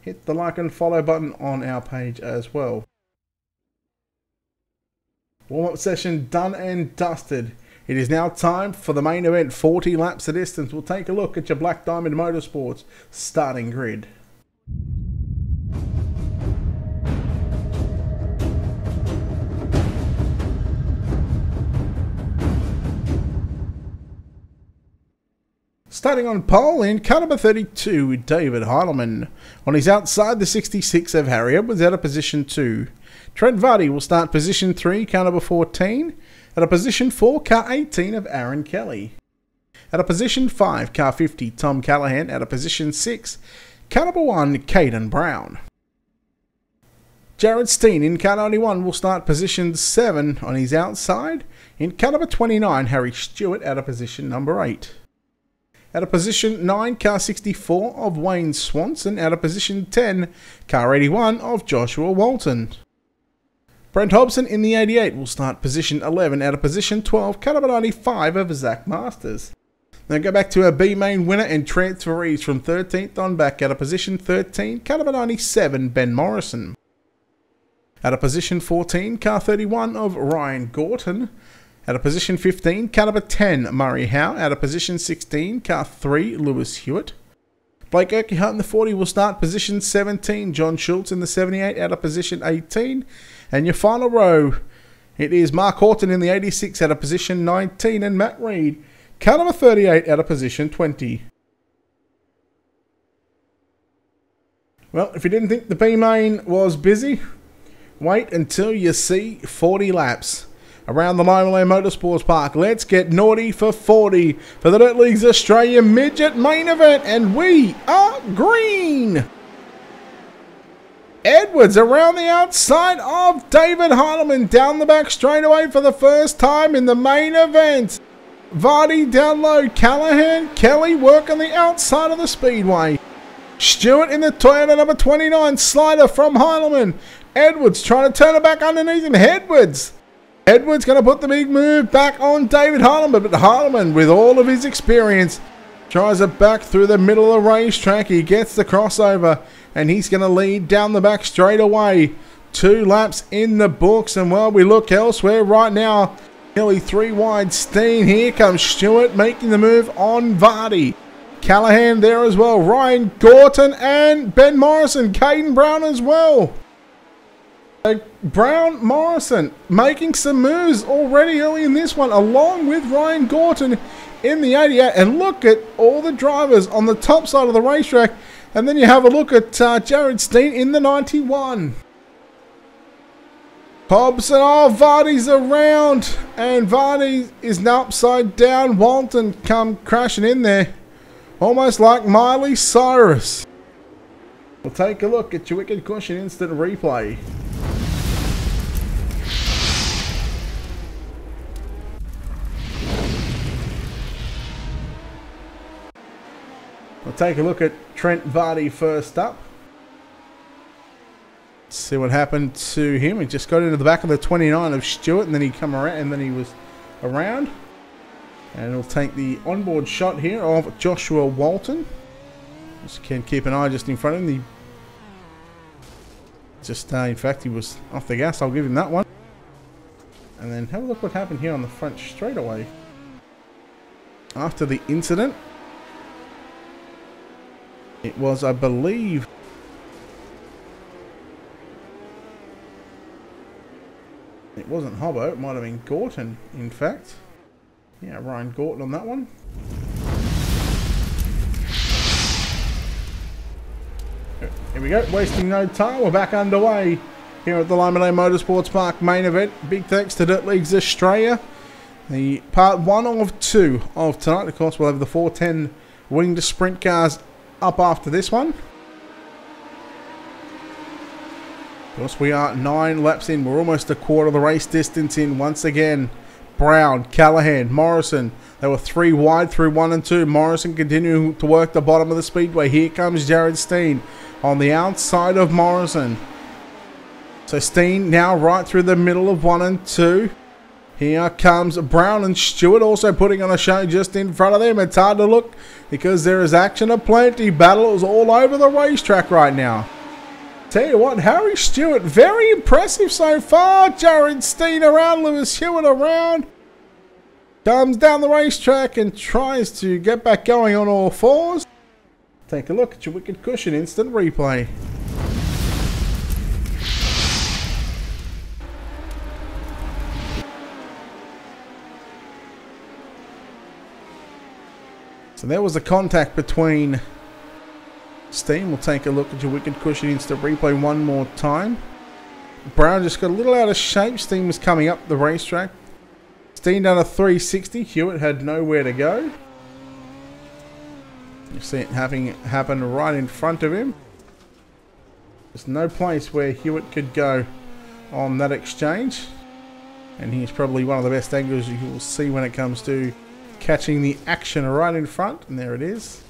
hit the like and follow button on our page as well. Warm-up session done and dusted. It is now time for the main event, 40 laps of distance. We'll take a look at your Black Diamond Motorsports starting grid. Starting on pole in car number 32, David Heilemann. On his outside, the 66 of Harry Edwards out of position 2. Trent Vardy will start position 3, car number 14. At a position 4, car 18 of Aaron Kelly. At a position 5, car 50, Tom Callahan. At a position 6, car number 1, Caden Brown. Jared Steen in car 91 will start position 7 on his outside. In car number 29, Harry Stewart out of position number 8. At a position 9, car 64 of Wayne Swanson. At a position 10, car 81 of Joshua Walton. Brent Hobson in the 88 will start position 11. At a position 12, car number 95 of Zach Masters. Now go back to our B main winner and transferees from 13th on back. At a position 13, car number 97, Ben Morrison. At a position 14, car 31 of Ryan Gorton. Out of position 15, car number 10, Murray Howe. Out of position 16, car 3, Lewis Hewitt. Blake Urquhart in the 40 will start position 17. John Schultz in the 78 out of position 18. And your final row, it is Mark Horton in the 86 out of position 19. And Matt Reed, car number 38 out of position 20. Well, if you didn't think the B-Main was busy, wait until you see 40 laps around the Limaland Motorsports Park. Let's get naughty for 40 for the Dirt Leagues Australia Midget main event, and we are green. Edwards around the outside of David Heinemann down the back straightaway for the first time in the main event. Vardy down low, Callahan, Kelly work on the outside of the speedway. Stewart in the Toyota number 29, slider from Heinemann. Edwards trying to turn it back underneath him. Edwards going to put the big move back on David Heinemann, but Heinemann, with all of his experience, tries it back through the middle of the racetrack. He gets the crossover, and he's going to lead down the back straight away. 2 laps in the books, and while we look elsewhere right now, nearly 3 wide. Steen, here comes Stewart making the move on Vardy. Callahan there as well. Ryan Gorton and Ben Morrison. Caden Brown as well. Brown Morrison making some moves already early in this one, along with Ryan Gorton in the 88. And look at all the drivers on the top side of the racetrack. And then you have a look at Jared Steen in the 91. Hobson, oh, Vardy's around. And Vardy is now upside down. Walton come crashing in there. Almost like Miley Cyrus. We'll take a look at your Wicked Cushion instant replay. We'll take a look at Trent Vardy first up. Let's see what happened to him. He just got into the back of the 29 of Stewart, and then he come around, and then he was around. And we'll take the onboard shot here of Joshua Walton. Just can keep an eye just in front of him. In fact, he was off the gas. I'll give him that one. And then have a look what happened here on the front straightaway. After the incident, it was, I believe, it wasn't Hobbo. It might have been Gorton, in fact. Yeah, Ryan Gorton on that one. Here we go, wasting no time. We're back underway here at the Limaland Motorsports Park main event. Big thanks to Dirt Leagues Australia. The part 1 of 2 of tonight. Of course, we'll have the 410 winged sprint cars up after this one. Of course, we are 9 laps in. We're almost a quarter of the race distance in once again. Brown, Callahan, Morrison. They were 3 wide through 1 and 2. Morrison continuing to work the bottom of the speedway. Here comes Jared Steen on the outside of Morrison. So Steen now right through the middle of 1 and 2. Here comes Brown and Stewart also putting on a show just in front of them. It's hard to look because there is action aplenty. Battles all over the racetrack right now. Tell you what, Harry Stewart, very impressive so far. Jared Steen around, Lewis Hewitt around. Comes down the racetrack and tries to get back going on all fours. Take a look at your Wicked Cushion instant replay. So there was a contact between Steen. We'll take a look at your Wicked Cushion instant replay one more time. Brown just got a little out of shape. Steen was coming up the racetrack. Steen done a 360. Hewitt had nowhere to go. You see it happen right in front of him. There's no place where Hewitt could go on that exchange. And he's probably one of the best anglers you will see when it comes to catching the action right in front. And there it is.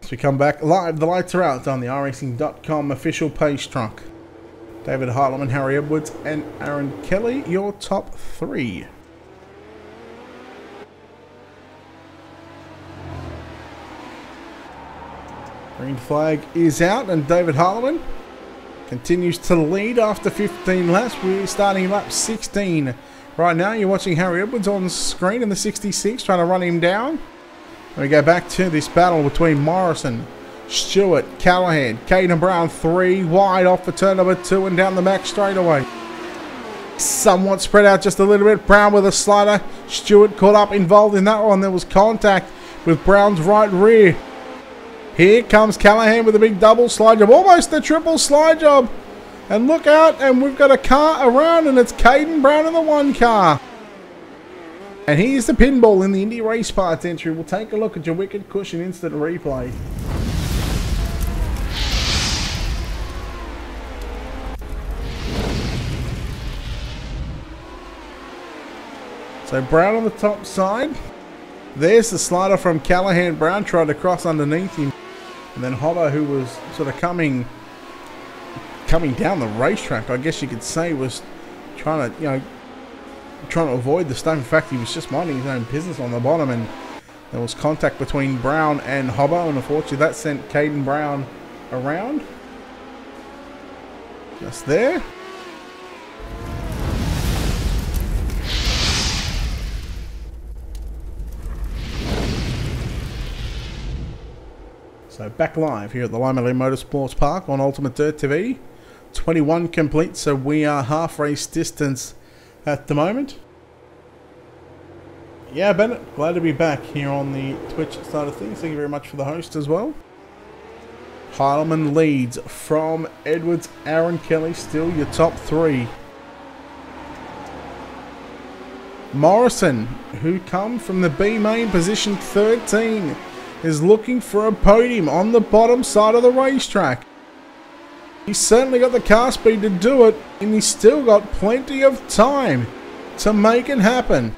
As we come back live, the lights are out on the iRacing.com official page truck. David Heinemann, Harry Edwards, and Aaron Kelly, your top 3. Green flag is out, and David Harleman continues to lead after 15 laps. We're starting lap 16 right now. You're watching Harry Edwards on screen in the 66, trying to run him down. And we go back to this battle between Morrison, Stewart, Callahan, Caden Brown, 3 wide off for turn number 2 and down the back straightaway. Somewhat spread out just a little bit. Brown with a slider. Stewart caught up, involved in that one. There was contact with Brown's right rear. Here comes Callahan with a big double slide job. Almost a triple slide job. And look out, and we've got a car around, and it's Caden Brown in the 1 car. And here's the pinball in the Indy Race Parts entry. We'll take a look at your Wicked Cushion instant replay. So Brown on the top side. There's the slider from Callahan. Brown tried to cross underneath him. And then Hobbo, who was sort of coming down the racetrack, I guess you could say, was trying to avoid the stuff. In fact, he was just minding his own business on the bottom, and there was contact between Brown and Hobbo, and unfortunately that sent Caden Brown around. Just there. So back live here at the Limaland Motorsports Park on Ultimate Dirt TV. 21 complete, so we are half race distance at the moment. Yeah, Bennett, glad to be back here on the Twitch side of things. Thank you very much for the host as well. Heileman leads from Edwards, Aaron Kelly, still your top 3. Morrison, who come from the B main position 13, is looking for a podium on the bottom side of the racetrack. He's certainly got the car speed to do it, and he's still got plenty of time to make it happen.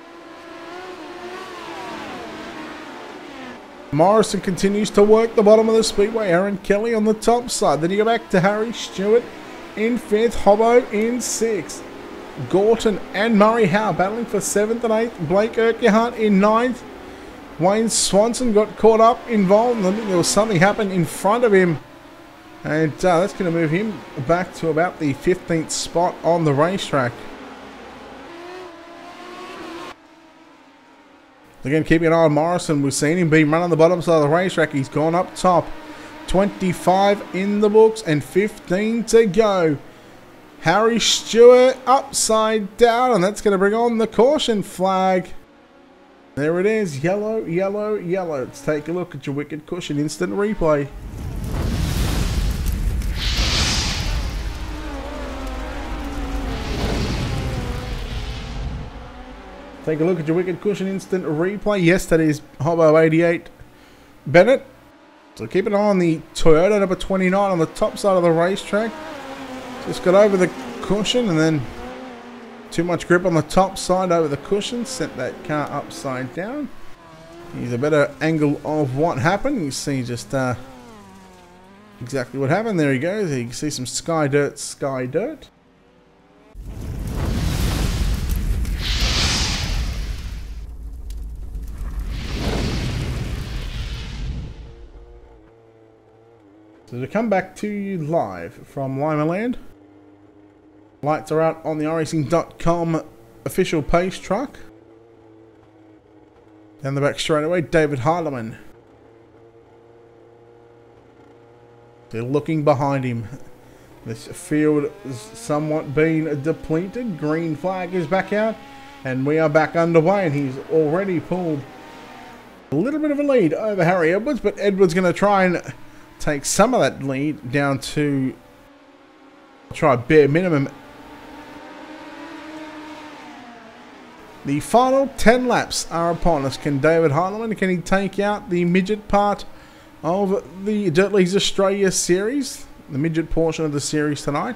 Morrison continues to work the bottom of the speedway. Aaron Kelly on the top side. Then you go back to Harry Stewart in 5th, Hobbo in 6th. Gorton and Murray Howe battling for 7th and 8th. Blake Urquhart in 9th. Wayne Swanson got caught up, involved. I think there was something happened in front of him. And that's going to move him back to about the 15th spot on the racetrack. Again, keeping an eye on Morrison. We've seen him be run on the bottom side of the racetrack. He's gone up top. 25 in the books and 15 to go. Harry Stewart upside down, and that's going to bring on the caution flag. There it is, yellow, yellow, yellow. Let's take a look at your Wicked Cushion instant replay. Take a look at your Wicked Cushion instant replay. Yes, that is Hobbo 88 Bennett. So keep an eye on the Toyota number 29 on the top side of the racetrack. Just got over the cushion, and then too much grip on the top side over the cushion. Sent that car upside down. Here's a better angle of what happened. You see just exactly what happened. There he goes. You can see some sky dirt, sky dirt. So to come back to you live from Limaland. Lights are out on the iRacing.com official pace truck. Down the back straightaway, David Harleman. They're looking behind him. This field is somewhat been depleted. Green flag is back out, and we are back underway, and he's already pulled a little bit of a lead over Harry Edwards, but Edwards going to try and take some of that lead down to try bare minimum. The final 10 laps are upon us. Can David Heileman, can he take out the midget part of the Dirt Leagues Australia series? The midget portion of the series tonight.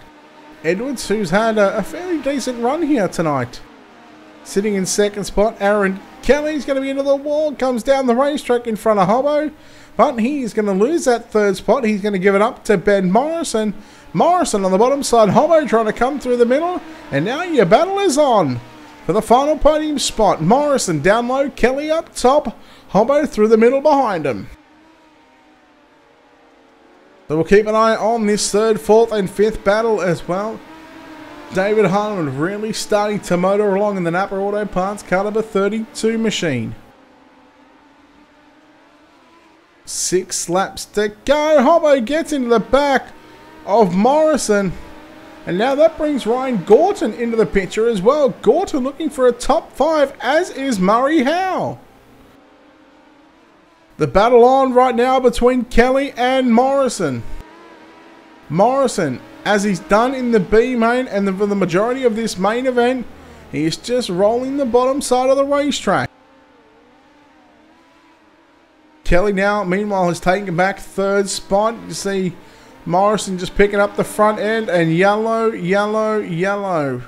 Edwards, who's had a fairly decent run here tonight. Sitting in 2nd spot. Aaron Kelly's going to be into the wall. Comes down the racetrack in front of Hobbo. But he's going to lose that 3rd spot. He's going to give it up to Ben Morrison. Morrison on the bottom side. Hobbo trying to come through the middle. And now your battle is on for the final podium spot. Morrison down low, Kelly up top, Hobbo through the middle behind him. So we'll keep an eye on this third, fourth and fifth battle as well. David Harlan really starting to motor along in the Napa Auto Parts caliber 32 machine. 6 laps to go. Hobbo gets into the back of Morrison. And now that brings Ryan Gorton into the picture as well. Gorton looking for a top 5, as is Murray Howe. The battle on right now between Kelly and Morrison. Morrison, as he's done in the B main and for the majority of this main event, he is just rolling the bottom side of the racetrack. Kelly now, meanwhile, has taken back third spot. You see Morrison just picking up the front end, and yellow, yellow, yellow.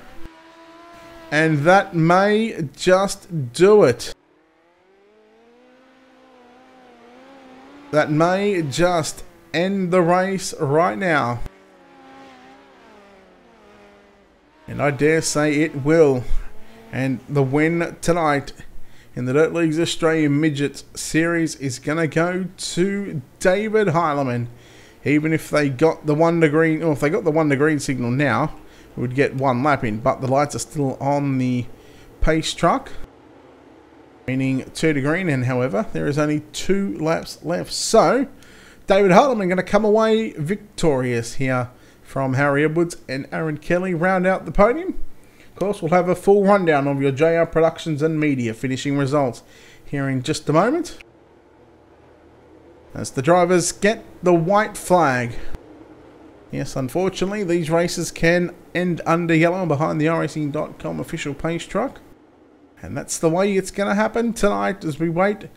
And that may just do it. That may just end the race right now. And I dare say it will. And the win tonight in the Dirt Leagues Australian Midget Series is going to go to David Heilemann. Even if they got the 1 degree, or if they got the 1 degree signal now, we would get 1 lap in. But the lights are still on the pace truck, meaning 2 to green. And however, there is only 2 laps left. So David Heilemann going to come away victorious here from Harry Edwards and Aaron Kelly round out the podium. Of course, we'll have a full rundown of your JR Productions and Media finishing results here in just a moment, as the drivers get the white flag. Yes, unfortunately, these races can end under yellow behind the iRacing.com official pace truck. And that's the way it's going to happen tonight as we wait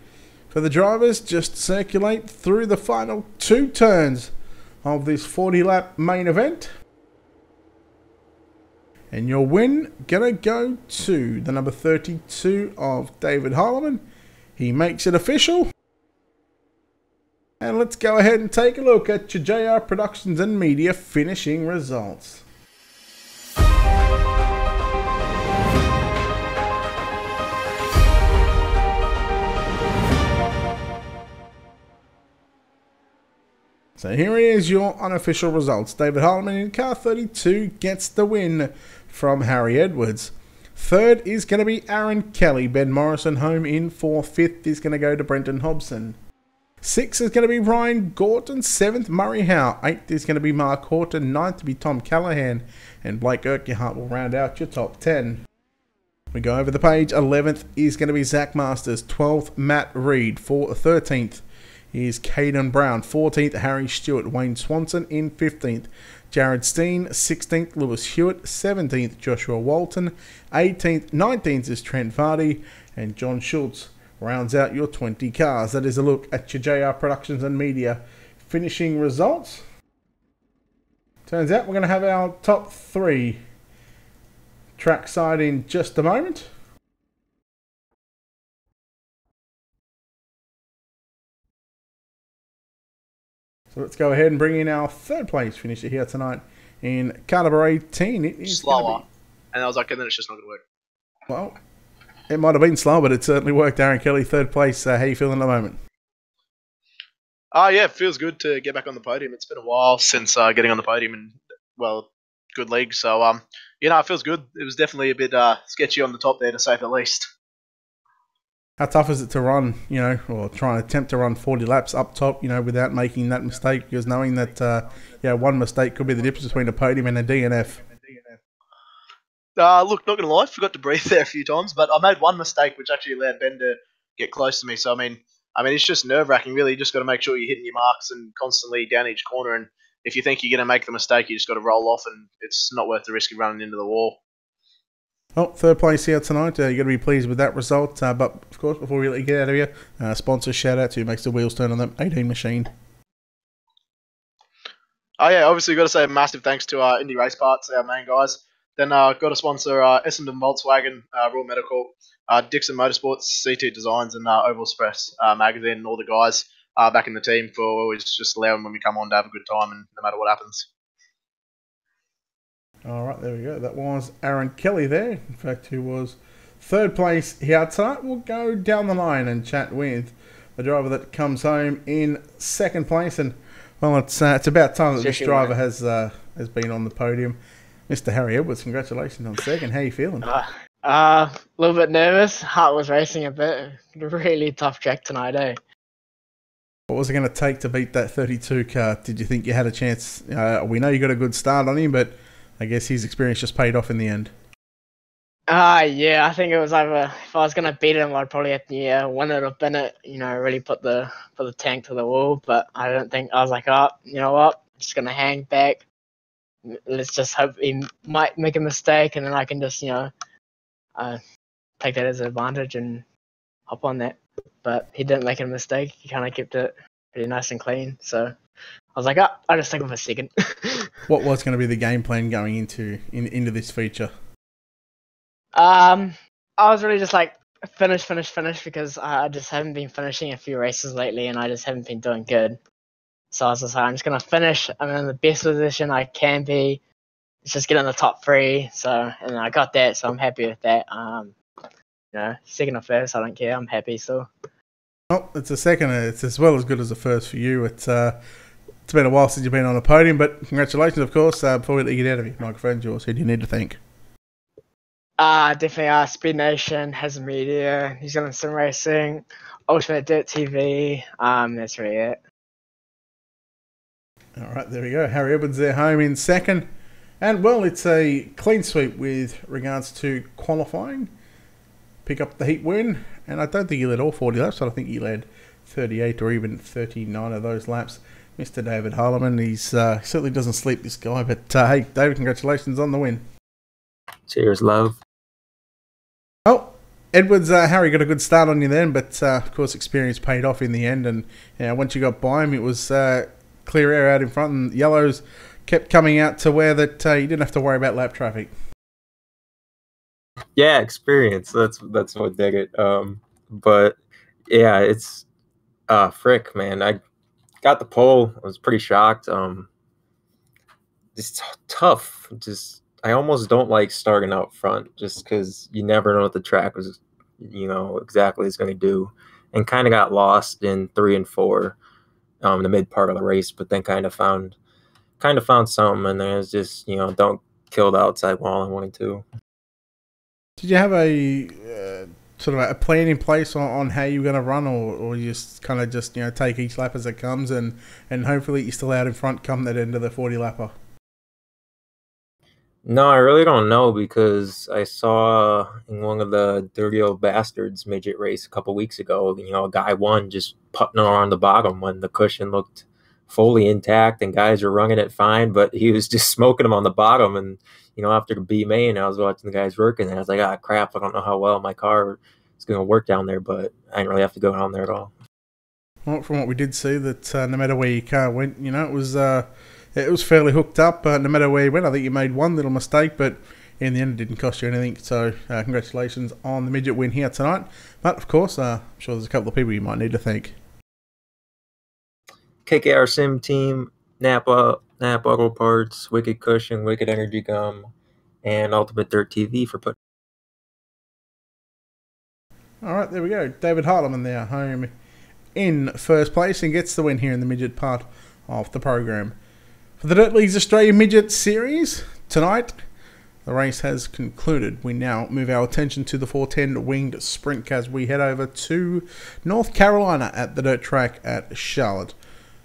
for the drivers just circulate through the final 2 turns of this 40-lap main event. And your win gonna go to the number 32 of David Heilemann. He makes it official. And let's go ahead and take a look at your JR Productions and Media finishing results. So here is your unofficial results. David Heilemann in car 32 gets the win from Harry Edwards. Third is going to be Aaron Kelly. Ben Morrison home in 4th. 5th is going to go to Brenton Hobson. 6th is going to be Ryan Gorton. 7th, Murray Howe. 8th is going to be Mark Horton. 9th to be Tom Callahan. And Blake Urquhart will round out your top 10. We go over the page. 11th is going to be Zach Masters. 12th, Matt Reed. 13th is Caden Brown. 14th, Harry Stewart. Wayne Swanson in 15th. Jared Steen. 16th, Lewis Hewitt. 17th, Joshua Walton. 18th, 19th is Trent Vardy. And John Schultz rounds out your 20 cars. That is a look at your JR Productions and Media finishing results. Turns out we're going to have our top 3 trackside in just a moment. So let's go ahead and bring in our 3rd place finisher here tonight in car number 18. It is slower. And I was like, and then it's just not going to work. Well, it might have been slow, but it certainly worked. Aaron Kelly, 3rd place. How are you feeling at the moment? Yeah, it feels good to get back on the podium. It's been a while since getting on the podium in, well, good league. So, you know, it feels good. It was definitely a bit sketchy on the top there, to say the least. How tough is it to run, you know, or try and attempt to run 40 laps up top, you know, without making that mistake? Because knowing that, yeah, one mistake could be the difference between a podium and a DNF. Look, not going to lie, forgot to breathe there a few times, but I made one mistake which actually allowed Ben to get close to me. So, I mean, it's just nerve-wracking, really. You just got to make sure you're hitting your marks and constantly down each corner. And if you think you're going to make the mistake, you just got to roll off, and it's not worth the risk of running into the wall. Well, 3rd place here tonight. You're going to be pleased with that result. But, of course, before we let you get out of here, sponsor shout-out to who makes the wheels turn on the 18 machine. Oh, yeah, obviously got to say a massive thanks to Indy Race Parts, our main guys. Then got to sponsor Essendon Volkswagen, Royal Medical, Dixon Motorsports, C2 Designs, and Oval Express magazine, and all the guys back in the team for always just allowing when we come on to have a good time, and no matter what happens. All right, there we go. That was Aaron Kelly there. In fact, who was 3rd place here tonight. We'll go down the line and chat with the driver that comes home in 2nd place. And Well, it's about time that this Especially driver has been on the podium. Mr. Harry Edwards, congratulations on second. How are you feeling? A little bit nervous. Heart was racing a bit. Really tough track tonight, eh? What was it going to take to beat that 32 car? Did you think you had a chance? We know you got a good start on him, but I guess his experience just paid off in the end. Yeah, I think it was either if I was gonna beat him, I'd probably have to win it or bin it. Really put the tank to the wall. But I don't think I was like, oh, you know what? I'm just gonna hang back. Let's just hope he might make a mistake, and then I can just take that as an advantage and hop on that. But he didn't make a mistake. He kind of kept it pretty nice and clean. So I was like, oh, I'll just take him for second. What was going to be the game plan going into this feature? I was really just like finish because I just haven't been finishing a few races lately, and I just haven't been doing good. So I was just like, I'm just gonna finish. I'm in the best position I can be. Let's just get in the top 3. So, and I got that, so I'm happy with that. Second or first, I don't care. I'm happy still. Well, it's a second. It's as well as good as the first for you. It's been a while since you've been on the podium, but congratulations, of course. Before we let you get out of your microphone, Jules, who do you need to thank? Definitely Speed Nation, Hazard Media, New Zealand Sim Racing, Ultimate Dirt TV. That's really it. All right, there we go. Harry Edwards there, home in second. And, well, it's a clean sweep with regards to qualifying. Pick up the heat win. And I don't think he led all 40 laps. I think he led 38 or even 39 of those laps. Mr. David Harleman, he's certainly doesn't sleep, this guy. But, hey, David, congratulations on the win. Cheers, love. Oh, Edwards, Harry got a good start on you then, but of course experience paid off in the end. And once you got by him, it was clear air out in front, and yellows kept coming out to where that you didn't have to worry about lap traffic. Yeah, experience. That's what dig it. But yeah, it's frick, man. I got the pole. I was pretty shocked. It's tough. I almost don't like starting out front just because you never know what the track was, exactly is going to do, and kind of got lost in 3 and 4, the mid part of the race, but then kind of found something, and then it was just don't kill the outside wall in 1 and 2. Did you have a sort of a plan in place on how you were going to run, or you just kind of just take each lap as it comes, and hopefully you're still out in front come that end of the 40 lapper? No, I really don't know, because I saw in one of the Dirty Old Bastards midget race a couple weeks ago, a guy won just putting on the bottom when the cushion looked fully intact and guys were running it fine, but he was just smoking them on the bottom. And, after the B main, I was watching the guys working, and I was like, ah, crap, I don't know how well my car is going to work down there, but I didn't really have to go down there at all. Well, from what we did see, that no matter where your car went, it was fairly hooked up. No matter where you went, I think you made one little mistake, but in the end, it didn't cost you anything. So, congratulations on the midget win here tonight. But, of course, I'm sure there's a couple of people you might need to thank. KKR Sim Team, Nap Auto Parts, Wicked Cushion, Wicked Energy Gum, and Ultimate Dirt TV for putting. All right, there we go. David Harleman there, home in first place, and gets the win here in the midget part of the program. For the Dirt Leagues Australia Midget Series, tonight, the race has concluded. We now move our attention to the 410 winged sprint as we head over to North Carolina at the dirt track at Charlotte.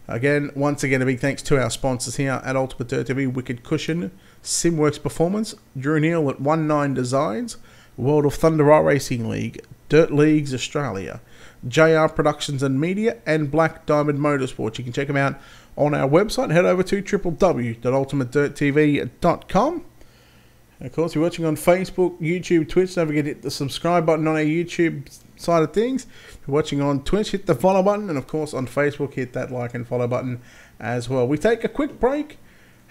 Once again, a big thanks to our sponsors here at Ultimate Dirt TV, Wicked Cushion, Simworks Performance, Drew Neal at 19 Designs, World of Thunder Racing League, Dirt Leagues Australia, JR Productions and Media, and Black Diamond Motorsports. You can check them out on our website. Head over to www.ultimatedirttv.com. And of course, if you're watching on Facebook, YouTube, Twitch, don't forget to hit the subscribe button on our YouTube side of things. If you're watching on Twitch, hit the follow button. And of course, on Facebook, hit that like and follow button as well. We take a quick break,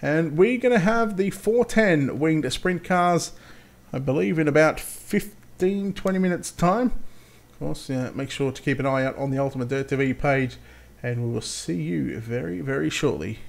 and we're going to have the 410 winged sprint cars, I believe, in about 15-20 minutes time. Of course, make sure to keep an eye out on the Ultimate Dirt TV page, and we will see you very, very shortly.